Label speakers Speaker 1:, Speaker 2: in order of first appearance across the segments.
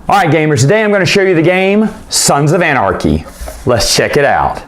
Speaker 1: Alright gamers, today I'm going to show you the game Sons of Anarchy. Let's check it out.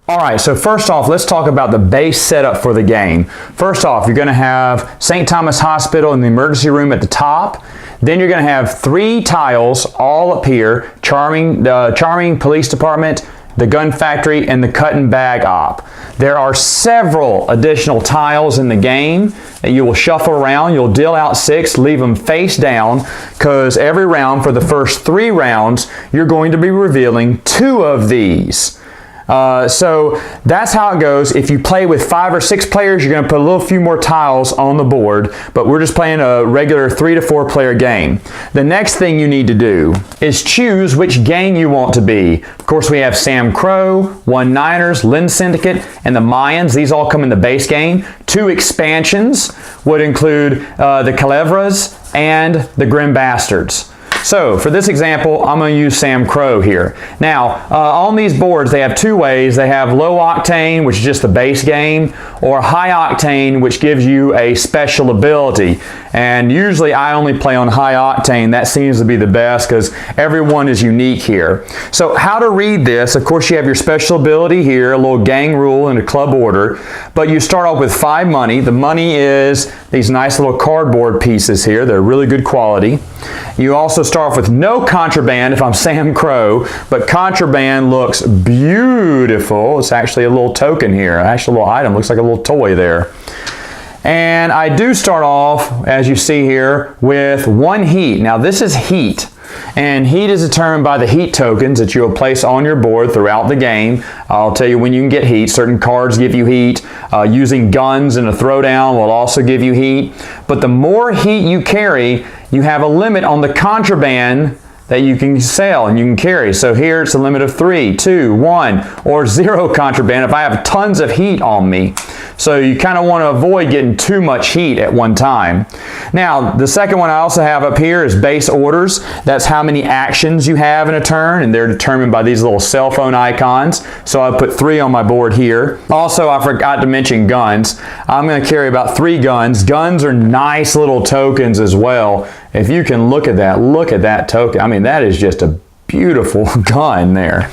Speaker 1: Alright, so first off, let's talk about the base setup for the game. First off, you're going to have St. Thomas Hospital in the emergency room at the top. Then you're going to have 3 tiles all up here, Charming Police Department, the Gun Factory, and the Cut and Bag Op. There are several additional tiles in the game that you will shuffle around. You'll deal out 6, leave them face down, because every round for the first 3 rounds, you're going to be revealing 2 of these. So that's how it goes. If you play with 5 or 6 players, you're going to put a little few more tiles on the board, but we're just playing a regular 3 to 4 player game. The next thing you need to do is choose which gang you want to be. Of course, we have Sam Crow, One-Niners, Lynn Syndicate, and the Mayans. These all come in the base game. 2 expansions would include the Calevras and the Grim Bastards. So, for this example, I'm going to use Sam Crow here. Now, on these boards, they have 2 ways. They have low octane, which is just the base game, or high octane, which gives you a special ability. And usually, I only play on high octane. That seems to be the best because everyone is unique here. So, how to read this? Of course, you have your special ability here, a little gang rule and a club order. But you start off with 5 money. The money is these nice little cardboard pieces here. They're really good quality. You also start off with no contraband if I'm Sam Crow, but contraband looks beautiful. It's actually a litally token here, actually a little item, looks like a little toy there. And I do start off, as you see here, with 1 heat. Now this is heat. And heat is determined by the heat tokens that you'll place on your board throughout the game. I'll tell you when you can get heat. Certain cards give you heat. Using guns in a throwdown will also give you heat. But the more heat you carry, you have a limit on the contraband that you can sell and you can carry. So here it's a limit of 3, 2, 1, or 0 contraband if I have tons of heat on me. So you kind of want to avoid getting too much heat at one time. Now, the second one I also have up here is base orders. That's how many actions you have in a turn, and they're determined by these little cell phone icons. So I put 3 on my board here. Also, I forgot to mention guns. I'm going to carry about 3 guns. Guns are nice little tokens as well. If you can look at that token. I mean, that is just a beautiful gun there.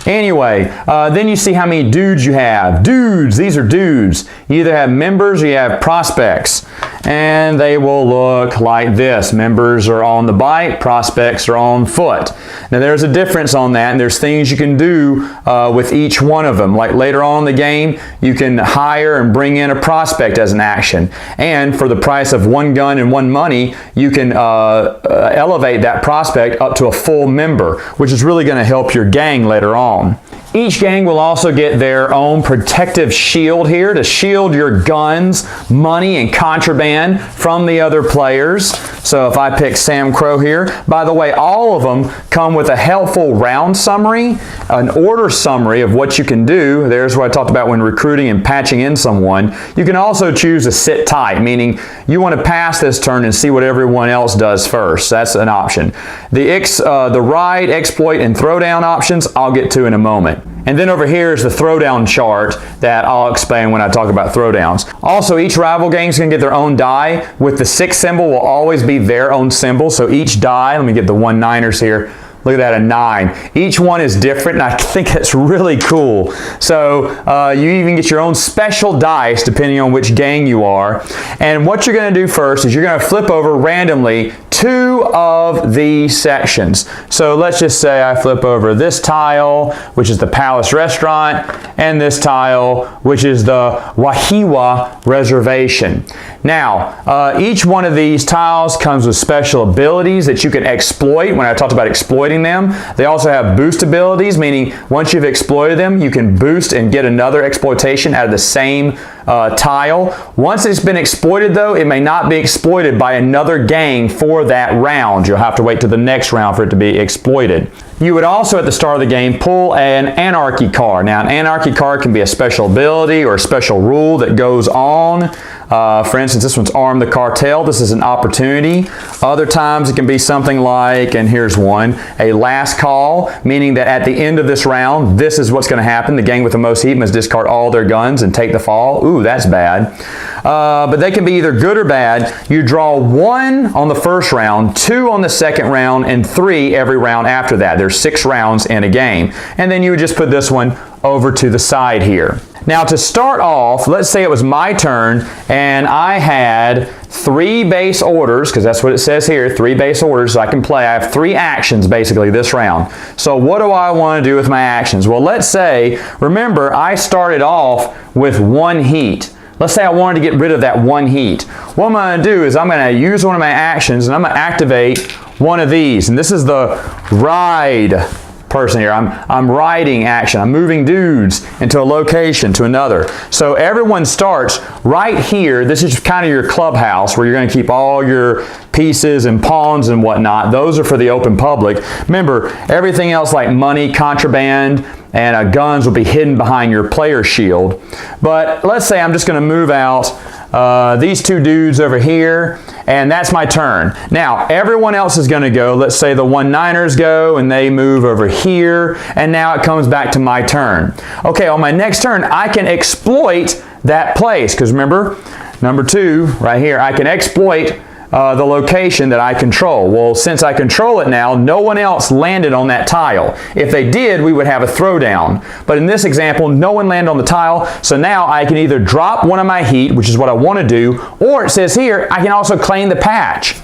Speaker 1: Anyway, then you see how many dudes you have. Dudes, these are dudes. You either have members or you have prospects. And they will look like this. Members are on the bike, prospects are on foot. Now there's a difference on that, and there's things you can do with each one of them. Like later on in the game, you can hire and bring in a prospect as an action. And for the price of 1 gun and 1 money, you can elevate that prospect up to a full member, which is really going to help your gang later on. Each gang will also get their own protective shield here to shield your guns, money, and contraband from the other players. So if I pick Sam Crow here, by the way, all of them come with a helpful round summary, an order summary of what you can do. There's what I talked about when recruiting and patching in someone. You can also choose to sit tight, meaning you want to pass this turn and see what everyone else does first. That's an option. The ride, exploit, and throwdown options I'll get to in a moment. And then over here is the throwdown chart that I'll explain when I talk about throwdowns. Also, each rival gang is going to get their own die. With the 6 symbol will always be their own symbol. So each die, let me get the One-Niners here. Look at that, a 9. Each one is different, and I think that's really cool. So you even get your own special dice depending on which gang you are. And what you're going to do first is you're going to flip over randomly 2 of these sections. So let's just say I flip over this tile, which is the Palace Restaurant, and this tile, which is the Wahiwa Reservation. Now, each one of these tiles comes with special abilities that you can exploit. When I talked about exploiting them, they also have boost abilities, meaning once you've exploited them, you can boost and get another exploitation out of the same tile. Once it's been exploited, though, it may not be exploited by another gang for that round. You'll have to wait to the next round for it to be exploited. You would also, at the start of the game, pull an Anarchy card. Now, an Anarchy card can be a special ability or a special rule that goes on. For instance, this one's Arm the Cartel. This is an opportunity. Other times it can be something like, and here's one, a last call, meaning that at the end of this round, this is what's going to happen. The gang with the most heat must discard all their guns and take the fall. ooh, that's bad. But they can be either good or bad. You draw 1 on the first round, 2 on the second round, and 3 every round after that. There's 6 rounds in a game. And then you would just put this one over to the side here. Now to start off, let's say it was my turn and I had 3 base orders, because that's what it says here, 3 base orders, so I can play. I have 3 actions basically this round. So what do I want to do with my actions? Well, let's say, remember, I started off with 1 heat. Let's say I wanted to get rid of that 1 heat. What I'm going to do is I'm going to use one of my actions and I'm going to activate one of these. And this is the ride person here. I'm riding action. I'm moving dudes into a location to another. So everyone starts right here. This is kind of your clubhouse where you're going to keep all your pieces and pawns and whatnot. Those are for the open public. Remember, everything else like money, contraband, and guns will be hidden behind your player shield. But let's say I'm just going to move out these 2 dudes over here, and that's my turn. Now, everyone else is going to go. Let's say the 1-9ers go, and they move over here, and now it comes back to my turn. Okay, on my next turn, I can exploit that place, because remember, number 2, right here, I can exploit the location that I control. Well, since I control it now, no one else landed on that tile. If they did, we would have a throwdown. But in this example, no one landed on the tile, so now I can either drop one of my heat, which is what I want to do, or it says here, I can also claim the patch.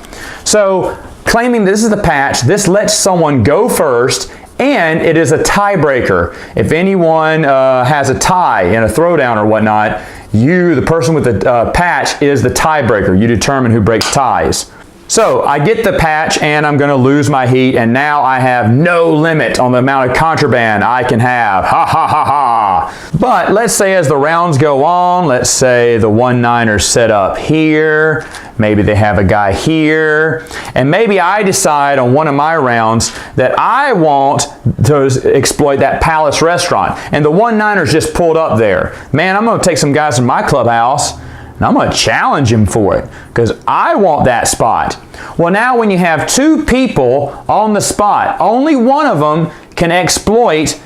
Speaker 1: So, claiming this is the patch, this lets someone go first, and it is a tiebreaker. If anyone has a tie in a throwdown or whatnot, you, the person with the patch, is the tiebreaker. You determine who breaks ties. So I get the patch and I'm going to lose my heat, and now I have no limit on the amount of contraband I can have. Ha ha ha ha. But let's say as the rounds go on, let's say the 1-9ers set up here, maybe they have a guy here, and maybe I decide on one of my rounds that I want to exploit that Palace restaurant, and the 1-9ers just pulled up there. Man, I'm going to take some guys from my clubhouse and I'm going to challenge him for it because I want that spot. Well, now when you have 2 people on the spot, only one of them can exploit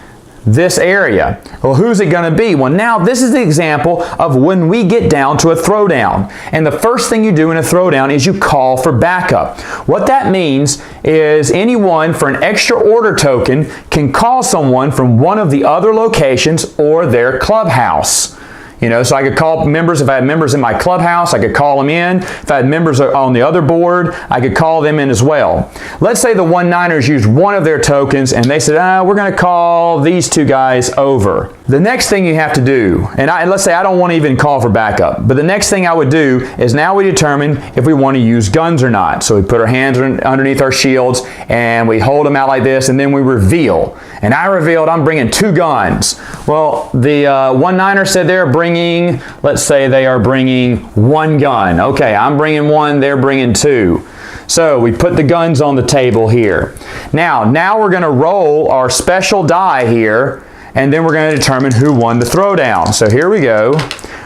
Speaker 1: this area. Well, who's it going to be? Well, now this is the example of when we get down to a throwdown. And the first thing you do in a throwdown is you call for backup. What that means is anyone for an extra order token can call someone from one of the other locations or their clubhouse. You know, so I could call members. If I had members in my clubhouse, I could call them in. If I had members on the other board, I could call them in as well. Let's say the 1-9ers used one of their tokens and they said, we're going to call these 2 guys over. The next thing you have to do, and let's say I don't want to even call for backup, but the next thing I would do is now we determine if we want to use guns or not. So we put our hands underneath our shields and we hold them out like this, and then we reveal. And I revealed I'm bringing 2 guns. Well, the 1-9er said they're bringing, let's say they are bringing 1 gun. Okay, I'm bringing 1, they're bringing 2. So we put the guns on the table here. Now we're going to roll our special die here, and then we're going to determine who won the throwdown. So here we go.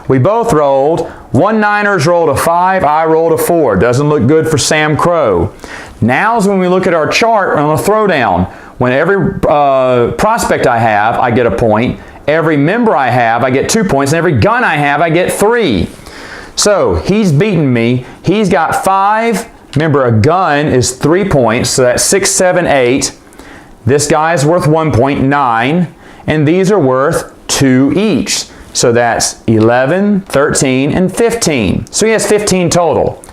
Speaker 1: We both rolled. 1-9ers rolled a 5, I rolled a 4. Doesn't look good for Sam Crow. Now's when we look at our chart on a throwdown. When every prospect I have, I get a point. Every member I have, I get 2 points. And every gun I have, I get 3. So he's beaten me. He's got 5. Remember, a gun is 3 points. So that's 6, 7, 8. This guy is worth 1 point, 9. And these are worth 2 each. So that's 11, 13, and 15. So he has 15 total.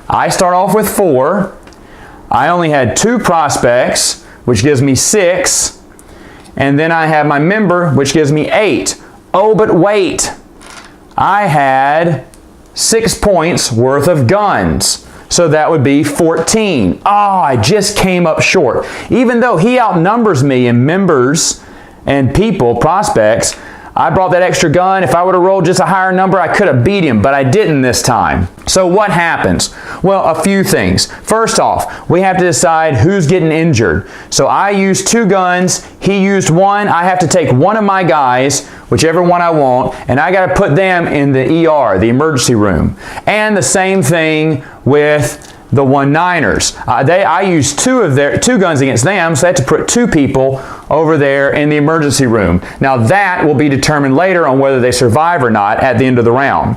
Speaker 1: I start off with 4. I only had 2 prospects, which gives me 6. And then I have my member, which gives me 8. Oh, but wait. I had 6 points worth of guns. So that would be 14. I just came up short. Even though he outnumbers me in members and people, prospects, I brought that extra gun. If I would have rolled just a higher number, I could have beat him, but I didn't this time. So what happens? Well, a few things. First off, we have to decide who's getting injured. So I used 2 guns, he used 1. I have to take one of my guys, whichever one I want, and I got to put them in the ER, the emergency room. And the same thing with the 1-9ers. I used 2 guns against them, so I had to put 2 people over there in the emergency room. Now that will be determined later on whether they survive or not at the end of the round.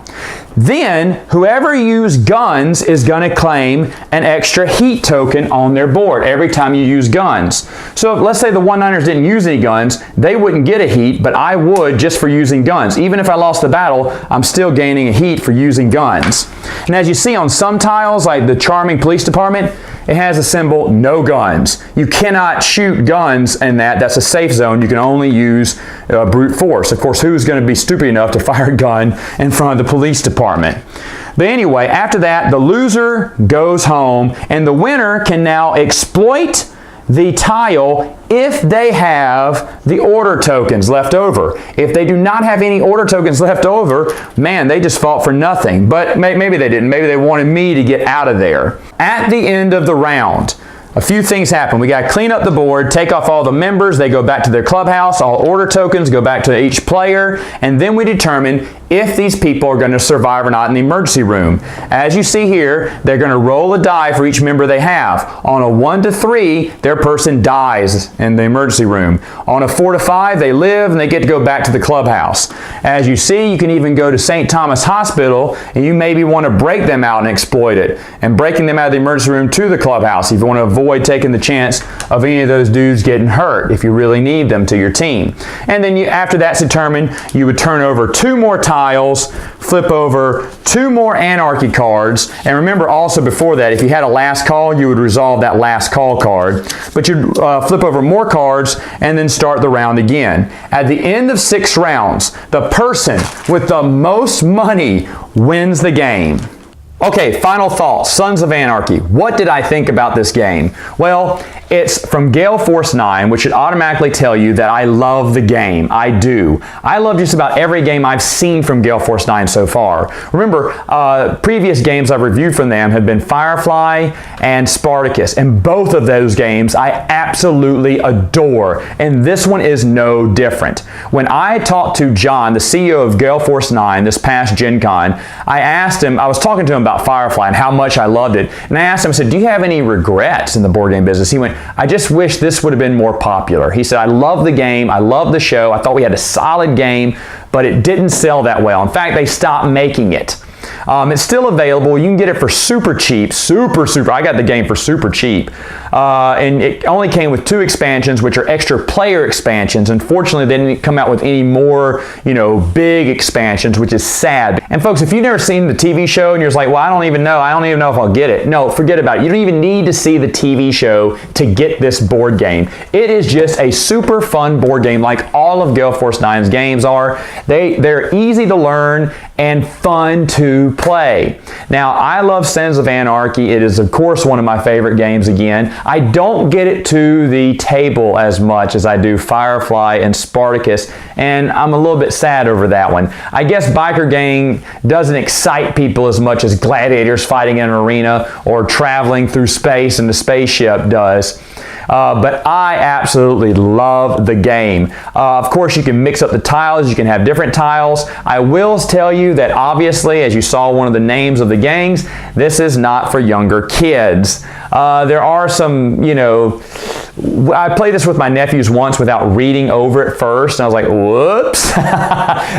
Speaker 1: Then, whoever used guns is going to claim an extra heat token on their board every time you use guns. So let's say the 1-9ers didn't use any guns, they wouldn't get a heat, but I would just for using guns. Even if I lost the battle, I'm still gaining a heat for using guns. And as you see on some tiles, like the Charming Police Department, it has a symbol, no guns. You cannot shoot guns in that. That's a safe zone. You can only use brute force. Of course, who's going to be stupid enough to fire a gun in front of the police department? But anyway, after that, the loser goes home, and the winner can now exploit the tile if they have the order tokens left over. If they do not have any order tokens left over, man, they just fought for nothing. But maybe they didn't. Maybe they wanted me to get out of there. At the end of the round, a few things happen. We got to clean up the board, take off all the members, they go back to their clubhouse, all order tokens go back to each player, and then we determine if these people are going to survive or not in the emergency room. As you see here, they're going to roll a die for each member they have. On a 1 to 3, their person dies in the emergency room. On a 4 to 5, they live and they get to go back to the clubhouse. As you see, you can even go to St. Thomas Hospital and you maybe want to break them out and exploit it, and breaking them out of the emergency room to the clubhouse if you want to avoid taking the chance of any of those dudes getting hurt if you really need them to your team. And then after that's determined, you would turn over 2 more tiles, flip over 2 more Anarchy cards, and remember also before that, if you had a last call, you would resolve that last call card. But you'd flip over more cards and then start the round again. At the end of 6 rounds, the person with the most money wins the game. Okay, final thoughts. Sons of Anarchy. What did I think about this game? Well, it's from Gale Force 9, which should automatically tell you that I love the game. I do. I love just about every game I've seen from Gale Force 9 so far. Remember, previous games I've reviewed from them have been Firefly and Spartacus, and both of those games I absolutely adore, and this one is no different. When I talked to John, the CEO of Gale Force 9, this past Gen Con, I was talking to him about Firefly and how much I loved it, and I asked him, I said, do you have any regrets in the board game business? He went, I just wish this would have been more popular. He said, I love the game, I love the show, I thought we had a solid game, but it didn't sell that well. In fact, they stopped making it. It's still available. You can get it for super cheap. I got the game for super cheap. And it only came with 2 expansions, which are extra player expansions. Unfortunately, they didn't come out with any more, big expansions, which is sad. And folks, if you've never seen the TV show and you're just like, well, I don't even know if I'll get it. No, forget about it. You don't even need to see the TV show to get this board game. It is just a super fun board game like all of Gale Force 9's games are. They're easy to learn and fun to play. Now, I love Sons of Anarchy. It is, of course, one of my favorite games again. I don't get it to the table as much as I do Firefly and Spartacus, and I'm a little bit sad over that one. I guess Biker Gang doesn't excite people as much as gladiators fighting in an arena or traveling through space in the spaceship does. But I absolutely love the game. Of course, you can mix up the tiles. You can have different tiles. I will tell you that obviously, as you saw one of the names of the games, this is not for younger kids. There are some, I played this with my nephews once without reading over it first, and I was like, whoops.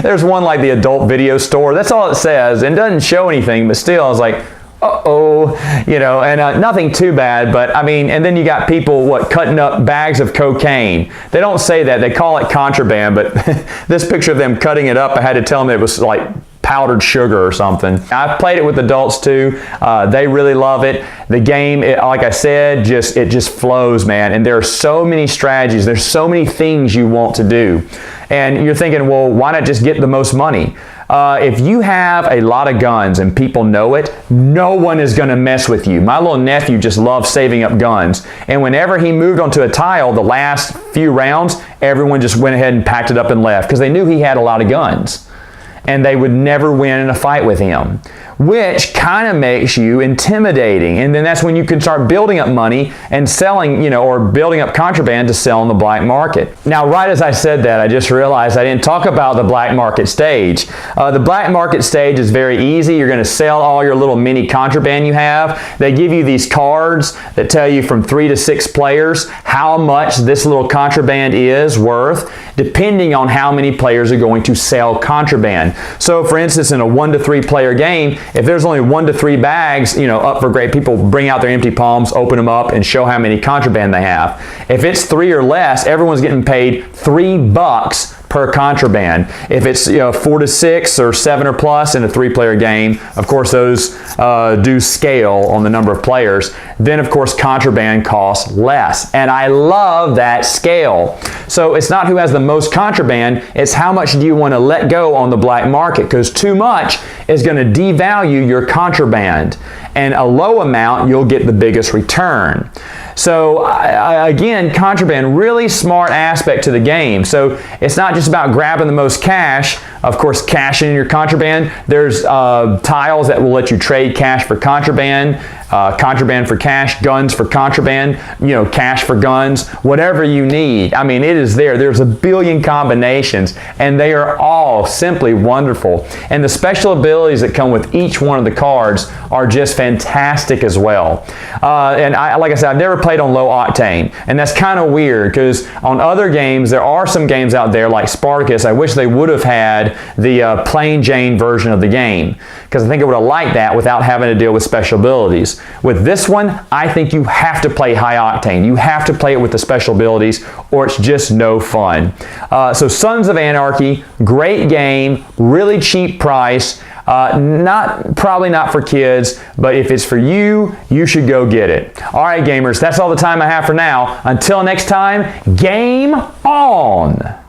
Speaker 1: There's one like the adult video store. That's all it says, and it doesn't show anything, but still, I was like, uh-oh, and nothing too bad, but I mean, and then you got people, cutting up bags of cocaine. They don't say that, they call it contraband, but this picture of them cutting it up, I had to tell them it was like powdered sugar or something. I've played it with adults too. They really love it. The game, like I said, it just flows, man. And there are so many strategies. There's so many things you want to do. And you're thinking, well, why not just get the most money? If you have a lot of guns and people know it, no one is going to mess with you. My little nephew just loves saving up guns. And whenever he moved onto a tile the last few rounds, everyone just went ahead and packed it up and left because they knew he had a lot of guns. And they would never win in a fight with him. which kind of makes you intimidating. And then that's when you can start building up money and selling, or building up contraband to sell on the black market. Now, right as I said that, I just realized I didn't talk about the black market stage. The black market stage is very easy. You're going to sell all your little mini contraband you have. They give you these cards that tell you from 3 to 6 players how much this little contraband is worth, depending on how many players are going to sell contraband. So, for instance, in a 1 to 3 player game, if there's only 1 to 3 bags, up for grade, people bring out their empty palms, open them up, and show how many contraband they have. If it's 3 or less, everyone's getting paid $3 per contraband. If it's 4 to 6 or 7 or plus in a 3-player game, of course those do scale on the number of players. Then of course contraband costs less, and I love that scale. So it's not who has the most contraband, it's how much do you want to let go on the black market, because too much is going to devalue your contraband, and a low amount you'll get the biggest return. So again, contraband, really smart aspect to the game. So it's not just about grabbing the most cash. Of course, cashing in your contraband. There's tiles that will let you trade cash for contraband, contraband for cash, guns for contraband, cash for guns, whatever you need. I mean, it is there. There's a billion combinations, and they are all simply wonderful. And the special abilities that come with each one of the cards are just fantastic as well. And like I said, I've never played on low octane, and that's kind of weird because on other games, there are some games out there like Spartacus. I wish they would have had the plain Jane version of the game, because I think I would have liked that without having to deal with special abilities. With this one, I think you have to play high octane. You have to play it with the special abilities, or it's just no fun. So Sons of Anarchy, great game, really cheap price. Probably not for kids, but if it's for you, you should go get it. All right, gamers, that's all the time I have for now. Until next time, game on!